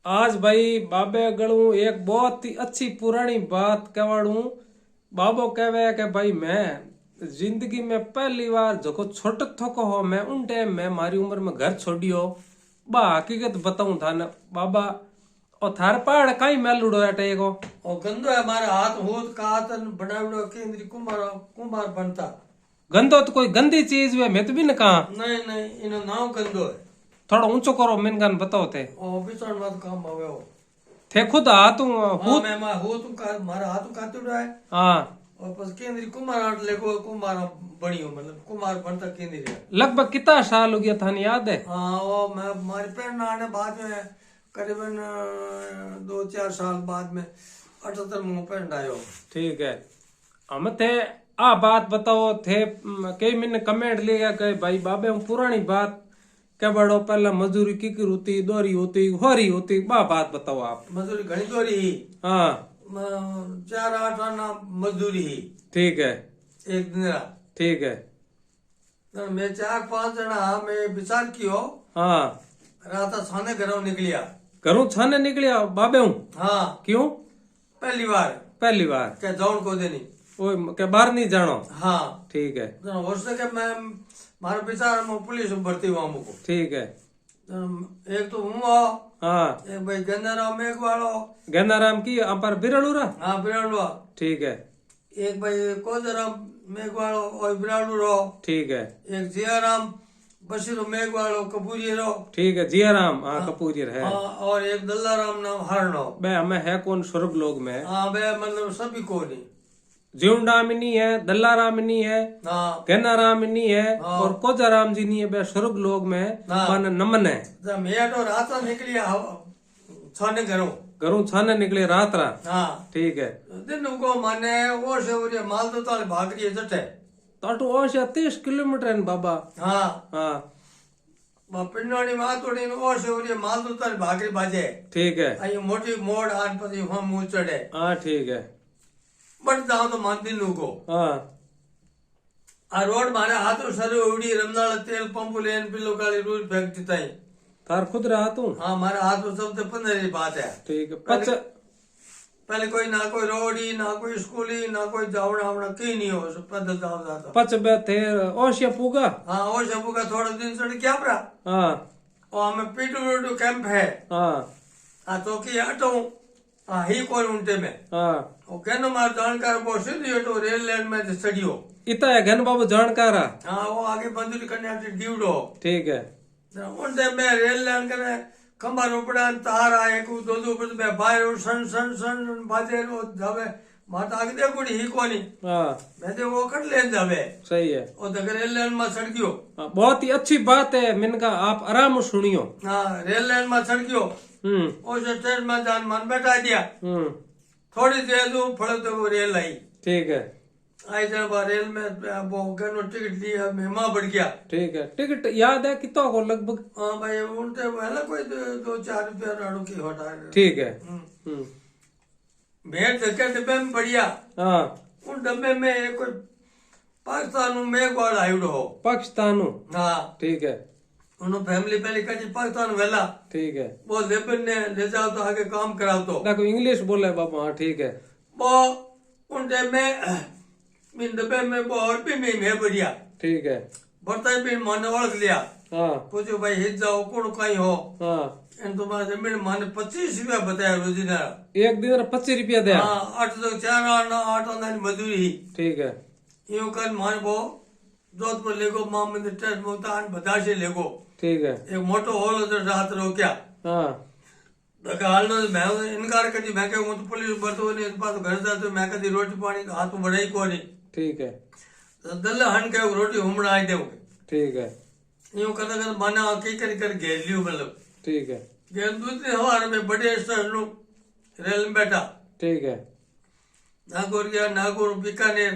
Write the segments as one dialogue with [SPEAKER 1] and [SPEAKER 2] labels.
[SPEAKER 1] आज भाई बाबे गणू एक बहुत ही अच्छी पुरानी बात कहवाड़ू। बाबो कहवे कि भाई मैं जिंदगी में पहली बार जो छोट थोको हो मैं उन टाइम में मारी उम्र में घर छोड़ियो बा हकीकत बताऊं था न बाबा। और थार पहाड़ कहीं मेलुड़ो है को
[SPEAKER 2] और गंदो है हमारे हाथ होत का हाथ बनावड़ो केंद्री कुमार कुमार बनता।
[SPEAKER 1] गंदो तो कोई गंदी चीज हुए मैं तो भी न कहा।
[SPEAKER 2] नहीं नहीं इनो नाव गंदो है।
[SPEAKER 1] थोड़ा ऊंचो करो मैंने गान बताओ थे
[SPEAKER 2] और बिचार मत काम आवे हो।
[SPEAKER 1] थे खुद हाथ
[SPEAKER 2] हाँ मैं हो तुम का मारा हाथ काटुड़ो है।
[SPEAKER 1] हाँ
[SPEAKER 2] और बस केंद्री कुमार आट लेको कुमार बनी हो मतलब कुमार बनता केंद्री है।
[SPEAKER 1] लगभग कितना साल हो गया था याद है।
[SPEAKER 2] हाँ वो मैं हमारे पेड़ आने बाद में करीबन 2-4 साल बाद में 78 में पेड़ आयो।
[SPEAKER 1] ठीक है हम थे आ बात बताओ थे कई मैंने कमेंट लिया कि भाई बाबे हम पुरानी बात क्या बड़ो पहला मजदूरी की होती दोरी होती होरी होती बा बात बताओ आप।
[SPEAKER 2] मजदूरी घनी दोरी ही।
[SPEAKER 1] हाँ
[SPEAKER 2] 4-8 आना मजदूरी ही।
[SPEAKER 1] ठीक है
[SPEAKER 2] एक दिन
[SPEAKER 1] ठीक है
[SPEAKER 2] तो मैं 4-5 जना मैं विचार कियो।
[SPEAKER 1] हाँ
[SPEAKER 2] रात थाने घरों निकलिया।
[SPEAKER 1] घरों छाने निकलिया बाबे हूँ
[SPEAKER 2] हाँ
[SPEAKER 1] क्यों
[SPEAKER 2] पहली बार
[SPEAKER 1] पहली बार
[SPEAKER 2] क्या जाऊन को देनी।
[SPEAKER 1] वो क्या बाहर नहीं जानो।
[SPEAKER 2] हाँ
[SPEAKER 1] ठीक है
[SPEAKER 2] तो हो सके मैं मारे विचार में पुलिस में भर्ती हुआ हमको।
[SPEAKER 1] ठीक है
[SPEAKER 2] तो एक तो हूँ आओ
[SPEAKER 1] हाँ
[SPEAKER 2] एक भाई गंदाराम मेघ वालो।
[SPEAKER 1] गंदाराम की अपर बिरलूरा।
[SPEAKER 2] हाँ बिराड़ुआ।
[SPEAKER 1] ठीक है
[SPEAKER 2] एक भाई कोदराम मेघ वालो और बिराड़ू रहो।
[SPEAKER 1] ठीक है
[SPEAKER 2] एक जियाराम बशीरो मेघ वालो कपूरी रहो।
[SPEAKER 1] ठीक है जियाराम हाँ कपूरियर है।
[SPEAKER 2] हाँ और एक दल्लाराम नाम हरनो।
[SPEAKER 1] बे हमें है कौन स्वर्ग लोग में
[SPEAKER 2] हाँ बे मतलब सभी को नहीं।
[SPEAKER 1] जीवनरामिनी है दल्लारामिनी है
[SPEAKER 2] हाँ
[SPEAKER 1] गन्नारामिनी है
[SPEAKER 2] हाँ।
[SPEAKER 1] और कोजाराम जी नहीं है बे स्वर्ग लोग में
[SPEAKER 2] हाँ।
[SPEAKER 1] मन नमन है।
[SPEAKER 2] जब मैं तो रात निकली छाने घरों।
[SPEAKER 1] घरों छाने निकले रात रात।
[SPEAKER 2] हाँ
[SPEAKER 1] ठीक है
[SPEAKER 2] दिन को माने वो से वो माल तो ताल भाग रही है जटे।
[SPEAKER 1] तो और 30 किलोमीटर है बाबा।
[SPEAKER 2] हाँ
[SPEAKER 1] हाँ
[SPEAKER 2] पिंडोड़ी माँ तोड़ी वो से वो माल तो ताल भाग रही बाजे।
[SPEAKER 1] ठीक है
[SPEAKER 2] आई मोटी मोड़ आन पति वहाँ मुँह चढ़े।
[SPEAKER 1] हाँ ठीक है
[SPEAKER 2] बट जाओ तो मान दिन को
[SPEAKER 1] हाँ
[SPEAKER 2] आ रोड मारे हाथों सरे उड़ी रमदाल तेल पंप लेन पिलो काली रोज फेंक देता है।
[SPEAKER 1] तार खुद रहा तू।
[SPEAKER 2] हाँ हमारे हाथ में सबसे 15 की बात है।
[SPEAKER 1] ठीक है पच
[SPEAKER 2] पहले कोई ना कोई रोडी ना कोई स्कूली ना कोई जावड़ा आवड़ा कहीं नहीं हो सब पैदल जाओ जाता।
[SPEAKER 1] पच बे थे ओशिया पूगा।
[SPEAKER 2] हाँ वो शबू का थोड़ा दिन चढ़ क्या पड़ा।
[SPEAKER 1] हाँ
[SPEAKER 2] और हमें पीटू रोडू कैंप है।
[SPEAKER 1] हाँ
[SPEAKER 2] हाँ तो की हटो हाँ ही कौन उनटे में
[SPEAKER 1] हाँ
[SPEAKER 2] वो कहनो मार जानकार वो सीधी हटो रेल लाइन में चढ़ियो।
[SPEAKER 1] इतना है घन बाबू जानकारा।
[SPEAKER 2] हाँ वो आगे बंदूक करने आते ड्यूडो।
[SPEAKER 1] ठीक है
[SPEAKER 2] उनटे में रेल लाइन करने खंबा रोपड़ा तार आए को दो पर मैं बाहर सन सन सन बाजे रो जावे माता आगे देखो ही कोनी।
[SPEAKER 1] हाँ
[SPEAKER 2] मैं तो वो कट ले जावे।
[SPEAKER 1] सही है।
[SPEAKER 2] और तो रेल लाइन में सड़ गयो।
[SPEAKER 1] हाँ, बहुत ही अच्छी बात है मिनका आप आराम से सुनियो।
[SPEAKER 2] हाँ रेल लाइन में सड़ गयो। उस स्टेशन में जान मन बैठा दिया। थोड़ी देर दो फड़े तो वो रेल आई।
[SPEAKER 1] ठीक है
[SPEAKER 2] आई जब रेल में वो कहनो टिकट लिया मेहमा बढ़ गया।
[SPEAKER 1] ठीक है टिकट याद है कितना को लगभग।
[SPEAKER 2] हाँ भाई उनसे पहले कोई 2-4 रुपया राड़ू की होता है।
[SPEAKER 1] ठीक है
[SPEAKER 2] भेड़ धक्के डब्बे में बढ़िया।
[SPEAKER 1] हाँ
[SPEAKER 2] उन डब्बे में एक कोई पाकिस्तान में एक बार आयुडो हो।
[SPEAKER 1] पाकिस्तान
[SPEAKER 2] हाँ
[SPEAKER 1] ठीक है
[SPEAKER 2] उन्होंने फैमिली पहले कही पाकिस्तान वेला।
[SPEAKER 1] ठीक है
[SPEAKER 2] वो लेबन ने ले जाओ तो आगे काम कराओ तो
[SPEAKER 1] देखो इंग्लिश बोले बाबा। हाँ ठीक है
[SPEAKER 2] वो उन में डब्बे में वो और भी में बढ़िया।
[SPEAKER 1] ठीक है
[SPEAKER 2] बर्तन भी मैंने ओळख लिया।
[SPEAKER 1] हाँ
[SPEAKER 2] पूछो भाई हित जाओ कौन कहीं हो।
[SPEAKER 1] हाँ
[SPEAKER 2] इन तुम्हारा जमीन माने 25 रुपया बताया रोजीना।
[SPEAKER 1] एक दिन 25 रुपया दे।
[SPEAKER 2] हाँ 8 तो 4 आना 8 आना मजदूरी ही।
[SPEAKER 1] ठीक है
[SPEAKER 2] यूं कर मान वो जोधपुर लेगो मां मंदिर टेस्ट मुल्तान बदाशे लेगो।
[SPEAKER 1] ठीक है
[SPEAKER 2] एक मोटो हॉल तो रात रोक्या।
[SPEAKER 1] हाँ
[SPEAKER 2] तो हाल में मैं इनकार करी मैं कहूँ तो पुलिस बरतो नहीं पास घर जा तो मैं कदी रोटी पानी हाथ में बढ़ाई को नहीं।
[SPEAKER 1] ठीक है
[SPEAKER 2] तो दल्ला हन के रोटी हुमड़ा आई देवगे।
[SPEAKER 1] ठीक है
[SPEAKER 2] यूं करता कर माना की कर घेर लियो मतलब।
[SPEAKER 1] ठीक है
[SPEAKER 2] घेर दूसरी हवार में बड़े स्टेशन रेल में बैठा।
[SPEAKER 1] ठीक है
[SPEAKER 2] नागौर गया नागौर बीकानेर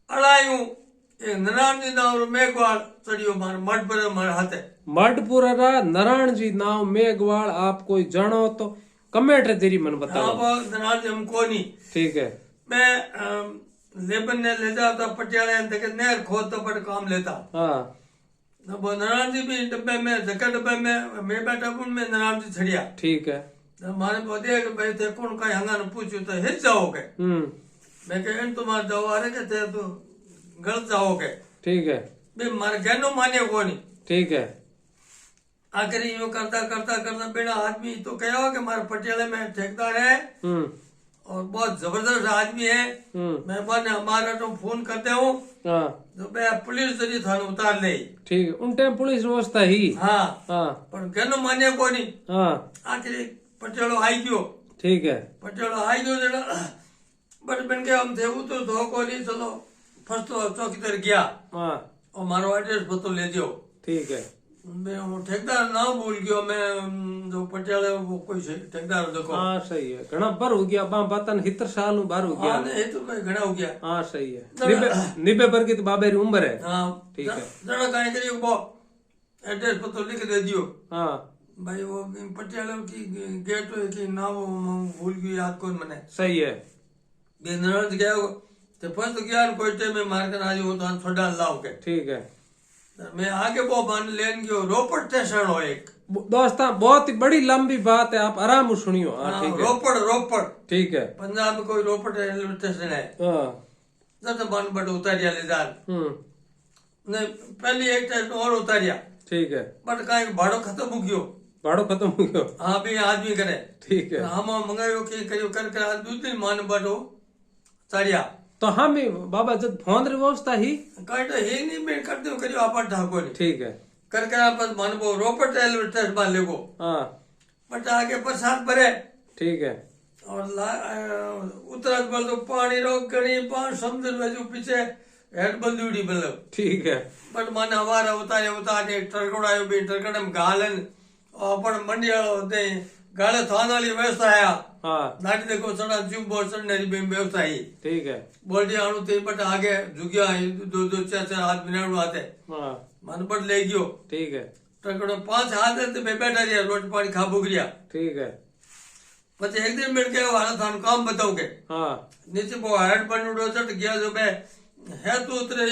[SPEAKER 2] अड़ायूं एक नारायण जी नाम मेघवाल चढ़ियो मार मठ पर मार हाथे।
[SPEAKER 1] मडपुरा नारायण जी नाव मेघवाल आप कोई जानो तो कमेंट जरी मन बताओ।
[SPEAKER 2] नारायण जी हमको नहीं।
[SPEAKER 1] ठीक है
[SPEAKER 2] मैं लेबन ने ले जाता पटियाला देखे नहर खोद तो बड़ काम लेता।
[SPEAKER 1] हाँ
[SPEAKER 2] वो नारायण जी भी डब्बे में जगह डब्बे में मैं बैठा उनमें नारायण जी छड़िया।
[SPEAKER 1] ठीक है
[SPEAKER 2] मारे बोले कि भाई थे कौन कहीं हंगा ने पूछू तो हिट जाओगे। मैं कह इन तुम्हारे दवा रहे के थे तो गलत जाओगे।
[SPEAKER 1] ठीक है।
[SPEAKER 2] बे मारे कहनो माने को नहीं।
[SPEAKER 1] ठीक है।
[SPEAKER 2] आखिर यूं करता करता करता बिना आदमी तो कहो कि मारे पटियाले में ठेकेदार है और बहुत जबरदस्त आदमी है। मैं बने हमारा तो फोन करते हूँ तो मैं पुलिस जरी थाने उतार ले।
[SPEAKER 1] ठीक है। उन टाइम पुलिस व्यवस्था ही।
[SPEAKER 2] हाँ पर कहनो माने को नहीं। आखिर पटियालो आई गयो।
[SPEAKER 1] ठीक है।
[SPEAKER 2] पटियालो आई गयो जरा बट बन के हम थे तो धो को नहीं चलो फर्स्ट तो चौकी तरह गया और मारो एड्रेस पतो ले दियो।
[SPEAKER 1] ठीक है।
[SPEAKER 2] मैं वो ठेकेदार नाम भूल गयो मैं जो पटियाले वो कोई ठेकेदार देखो।
[SPEAKER 1] हाँ सही है। घना बार हो गया बातन 70 साल बार हो गया।
[SPEAKER 2] हाँ तो मैं घना हो गया।
[SPEAKER 1] हाँ सही है। 90 पर की तो बाबे री उम्र है।
[SPEAKER 2] हाँ
[SPEAKER 1] ठीक है।
[SPEAKER 2] जरा कहीं करियो वो एड्रेस पतो लिख दे दियो।
[SPEAKER 1] हाँ
[SPEAKER 2] भाई वो पटियाले की गेट की नाम भूल गयो याद कौन मने।
[SPEAKER 1] सही है।
[SPEAKER 2] बेनरज गया तो फर्स्ट गया कोई टाइम में मार कर आज वो तो छोड़ा लाओ के।
[SPEAKER 1] ठीक है।
[SPEAKER 2] मैं आगे वो मान लेन गयो रोपड़ स्टेशन हो एक।
[SPEAKER 1] दोस्ता बहुत ही बड़ी लंबी बात है आप आराम से सुनियो। हाँ ठीक है।
[SPEAKER 2] रोपड़ रोपड़।
[SPEAKER 1] ठीक है।
[SPEAKER 2] पंजाब में कोई रोपड़ रेलवे स्टेशन है। जब बन बट उतारिया ले जान नहीं पहले एक स्टेशन और उतारिया। ठीक है। बट कहीं भाड़ो खत्म हो गयो। भाड़ो खत्म हो गयो। हाँ भी आदमी करे। ठीक है। हम मंगायो कि करियो कर आज दूसरी मान बटो तारिया
[SPEAKER 1] तो हम बाबा जब फोन री व्यवस्था ही
[SPEAKER 2] काट ही नहीं मैं करते हो करियो आपन ठाको नहीं। ठीक है। कर आप मन वो रोपड़ रेलवे स्टेशन मान लेगो। हाँ बट आगे प्रसाद भरे। ठीक है। और उत्तराखंड बोल तो पानी रोक गणी पांच समुद्र में जो पीछे हेड बंदूड़ी मतलब। ठीक है। बट मन हमारा उतारे टरकड़ायो भी टरकड़े में गालन और अपन मंडिया होते गाले थान वाली व्यवस्था है। हाँ नाटी देखो सड़ा जुम बोल चढ़ने की व्यवस्था ही। ठीक है। बोल आणु थे बट आगे झुकिया दो दो चार चार हाथ मिनाड़ू आते। हाँ मन बट ले गयो। ठीक है। टरकड़ो 5 हाथ है तो मैं बैठा रहा रोटी पानी खा भूख लिया। ठीक है। પછી એક દિન મિલ કે વાળા થાનું કામ બતાવું કે હા નીચે બહુ હેડ બનુડો ચટ ગया जो मैं है तो उतरे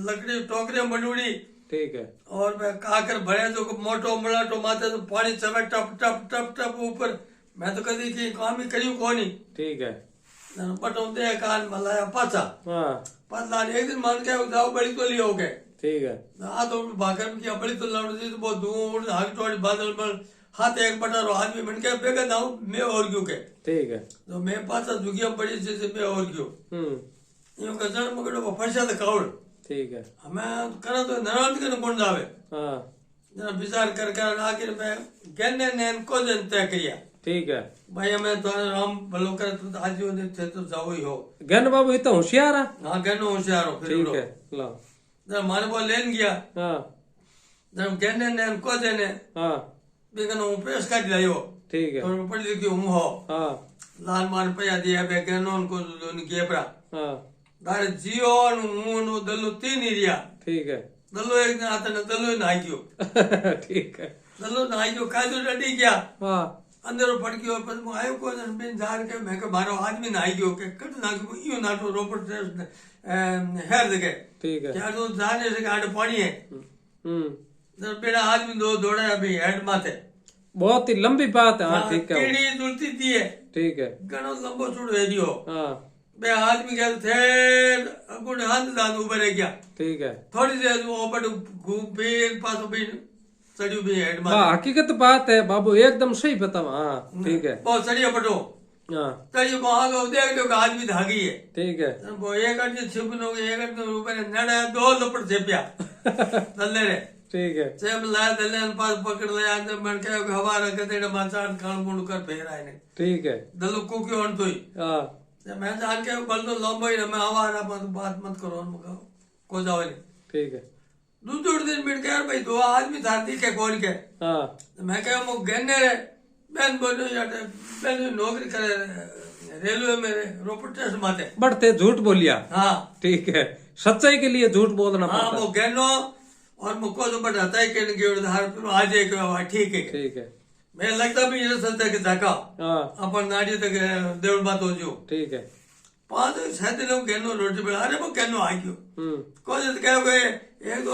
[SPEAKER 2] लकड़ी टोकरे बनुड़ी। ठीक है। और मैं काकर भरे जो मोटो मलाटो माथे तो पानी चवे टप टप टप टप ऊपर मैं तो कभी की काम ही करियो कोनी। ठीक है। पटो दे कान मलाया पाचा। हाँ पाचा एक दिन मान के जाओ बड़ी तो लियो के। ठीक है। आ तो भागर में किया बड़ी तो लाउड जी तो बहुत दूर हाथ टोड़ी बादल पर हाथ एक बटारो आदमी बन के बेगा दाऊ मैं और क्यों के। ठीक है। तो मैं पासा दुगिया बड़ी जैसे मैं और क्यों यूं का जड़ मगड़ो वो फंसा तो काउड़। ठीक है। हमें करा तो नाराज के कौन जावे। हाँ जरा विचार कर आखिर में गन्ने ने को जन तय किया। ठीक है। भाई हमें तो राम भलो कर तो आज जो थे तो जाओ ही हो। गन बाबू ये तो होशियार है। हाँ गन होशियार हो। ठीक है। लो जरा माने वो लेन गया। हाँ जरा गन्ने ने को जने। हाँ बेगन पेश कर लायो। ठीक है। तो पढ़ लिखी हूँ हो। हाँ लाल मान पैया दिया बेगन को गेपरा। हाँ दारे जियो नु दलो 3 एरिया। ठीक है। दलो एक आते न दलो ना गयो। ठीक है। दलो ना गयो काजो डडी गया। हाँ अंदर पड़ गयो पर मु आयो को बिन जार के मैं के मारो आदमी ना गयो के कट ना इयो नाटो रोपड़ हेर देके। ठीक है। क्या तो जाने से गाड़ पानी है। जब बेड़ा आदमी दो दौड़े अभी हेड माथे बहुत ही लंबी बात है। हाँ ठीक है। कीड़ी जुलती थी है। ठीक है। घणो लंबो चूड़ वेरियो। हाँ बे आदमी गए थे गुड हाथ दान ऊपर रह गया। ठीक है। थोड़ी देर वो बट फिर पास भी चढ़ी भी हेड माथे। हाँ हकीकत बात है बाबू एकदम सही बताओ। हाँ ठीक है। बहुत चढ़िया पटो। हाँ चढ़िए वहां का देख लो आदमी धागी है। ठीक है। वो एक आदमी छिपनो एक आदमी ऊपर नड़ा 2 लपट झेपिया दल्ले रे। ठीक है। सेम लाया दल्ले पास पकड़ लिया अंदर मन के हवारा कतेड़े माचान खान मुंड कर फेर आए ने। ठीक है। दल्लो कुकी होन तोई। हां मैं जान के बल तो लंबो ही मैं हवारा बात मत करो मगा को जावे नहीं। ठीक है। दूसरे दिन मिल के भाई 2 आदमी था दिखे कौन के। हां मैं कह मो गन्ने रे बहन बोलो यार बहन नौकरी करे रेलवे में रोपड़ स्टेशन माते बढ़ते झूठ बोलिया। हाँ ठीक है। सच्चाई के लिए झूठ बोलना पड़ता। हाँ वो गन्नो और मुझको तो बताता है कि गेड़धार फिर आ जाए ठीक है। ठीक है। मैं लगता भी ये सत्य के जाका अपन नाड़ी तक देवड़ बात हो जो। ठीक है। 5-6 दिन कहनो रोटी पे अरे वो कहनो आ गयो। कौन से कह गए एक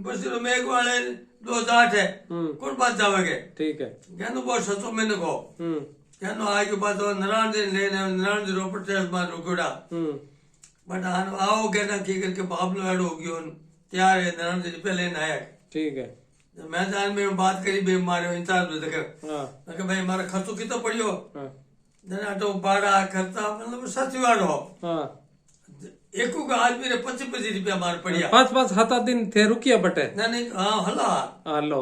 [SPEAKER 2] बस में एक वाले 2008 है कौन बात जावेगे
[SPEAKER 1] ठीक है
[SPEAKER 2] कहनो बहुत सचो मैंने को कहनो आज के बाद नारायण जी लेने नारायण जी रोपड़ ट्रेस में रुकड़ा बट आओ कहना की करके बाप लो एड हो गयो तैयार है नारायण जी पहले न आया
[SPEAKER 1] ठीक है
[SPEAKER 2] मैं जान में बात करी बे मारे इंचार्ज में देखे मैं भाई मारा खर्चो कितो पड़ियो तो भाड़ा खर्चा मतलब सच वाड़ो एक को आदमी ने 25 रुपया मार पड़िया
[SPEAKER 1] 5 7 दिन थे रुकिया बटे
[SPEAKER 2] नहीं हाँ हला
[SPEAKER 1] हेलो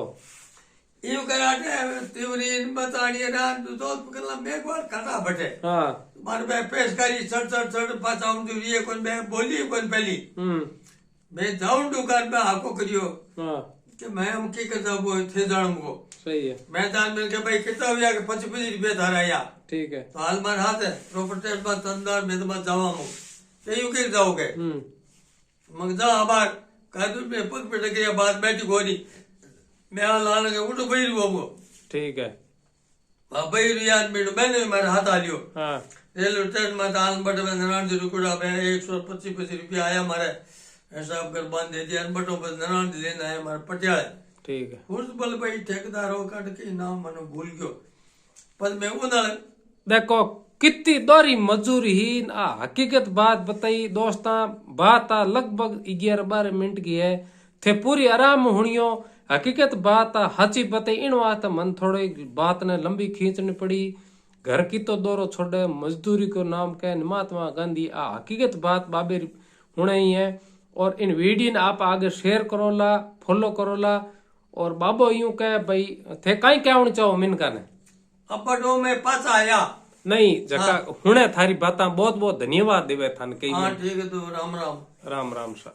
[SPEAKER 2] यो कराटे तिवरी बताड़ी रात तो कला मेघवार काटा बटे
[SPEAKER 1] हां
[SPEAKER 2] मार बे पेश करी चढ़ पाछा हम ये कोन बे बोली कोन पहली मैं जाऊं दुकान पे आपको करियो
[SPEAKER 1] हां
[SPEAKER 2] कि मैं हम की करता वो थे जाऊंगो सही है मैं जान मिल के भाई कितना हो गया कि 25 रुपया धाराया ठीक है तो हाल मार हाथ है प्रॉपर्टी में तंदार में तो मत जावा मु ते यू के जाओगे मग जा आबार कादू में पग पे लगे बात बैठी गोरी मैं लाने के उठो बैठ गो ठीक है बैठ यार मैंने मेरे हाथ आ लियो हां रेलवे स्टेशन में दाल बट में नारायण जी रुकड़ा में 125 रुपया आया मारे हिसाब कर बांध दे दिया बटो बस नारायण जी लेना है हमारे पटियाला ठीक है उस बल भाई ठेकेदार हो काट के नाम मनो भूल गयो पर मैं उन्हें
[SPEAKER 1] देखो कितनी दोरी मजूरी ही आ हकीकत बात बताई दोस्ता बात आ लगभग 11-12 मिनट की है थे पूरी आराम हुनियो हकीकत बात आ हची बताई इन बात मन थोड़ी बात ने लंबी खींचनी पड़ी घर की तो दौरो छोड़े मजदूरी को नाम कह महात्मा गांधी आ हकीकत बात बाबे होने ही है और इन वीडियो ने आप आगे शेयर करोला फॉलो करोला और बाबो यूं कह भाई थे कहीं क्या होना चाहो मिनका ने
[SPEAKER 2] अपडो में पास आया
[SPEAKER 1] नहीं जका हुने थारी बात बहुत बहुत धन्यवाद देवे थान कई
[SPEAKER 2] हाँ ठीक है तो राम राम
[SPEAKER 1] राम राम सा